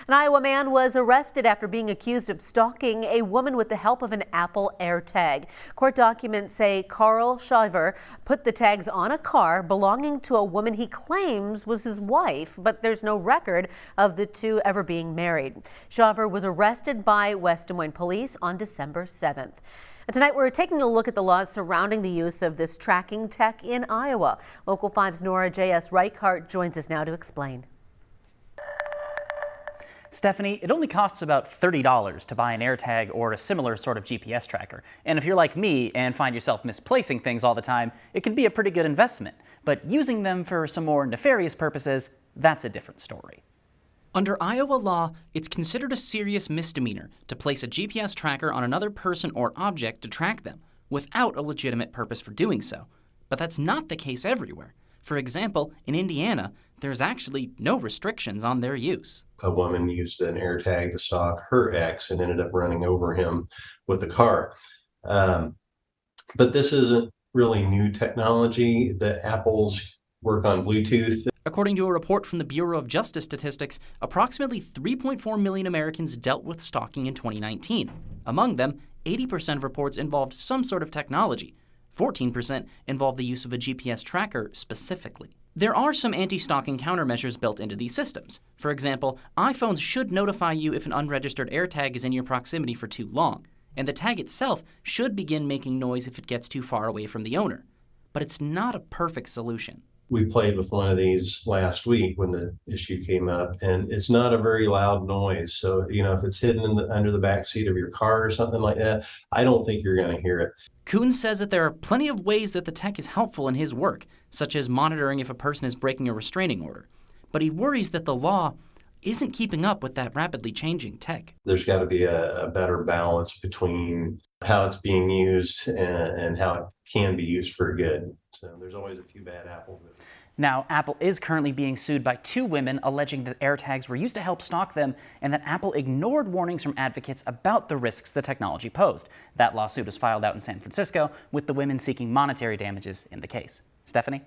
An Iowa man was arrested after being accused of stalking a woman with the help of an Apple AirTag. Court documents say Carl Shiver put the tags on a car belonging to a woman he claims was his wife, but there's no record of the two ever being married. Shiver was arrested by West Des Moines police on December 7th. And tonight we're taking a look at the laws surrounding the use of this tracking tech in Iowa. Local 5's Nora J.S. Reichart joins us now to explain. Stephanie, it only costs about $30 to buy an AirTag or a similar sort of GPS tracker. And if you're like me and find yourself misplacing things all the time, it can be a pretty good investment. But using them for some more nefarious purposes, that's a different story. Under Iowa law, it's considered a serious misdemeanor to place a GPS tracker on another person or object to track them, without a legitimate purpose for doing so. But that's not the case everywhere. For example, in Indiana, there's actually no restrictions on their use. A woman used an AirTag to stalk her ex and ended up running over him with a car. But this isn't really new technology. The Apples work on Bluetooth. According to a report from the Bureau of Justice Statistics, approximately 3.4 million Americans dealt with stalking in 2019. Among them, 80% of reports involved some sort of technology. 14% involved the use of a GPS tracker specifically. There are some anti-stalking countermeasures built into these systems. For example, iPhones should notify you if an unregistered AirTag is in your proximity for too long, and the tag itself should begin making noise if it gets too far away from the owner. But it's not a perfect solution. We played with one of these last week when the issue came up, and it's not a very loud noise. So, if it's hidden under the back seat of your car or something like that, I don't think you're going to hear it. Kuhn says that there are plenty of ways that the tech is helpful in his work, such as monitoring if a person is breaking a restraining order. But he worries that the law isn't keeping up with that rapidly changing tech. There's got to be a better balance between how it's being used and how it can be used for good. So there's always a few bad apples. Now, Apple is currently being sued by 2 women alleging that AirTags were used to help stalk them and that Apple ignored warnings from advocates about the risks the technology posed. That lawsuit was filed out in San Francisco, with the women seeking monetary damages in the case. Stephanie?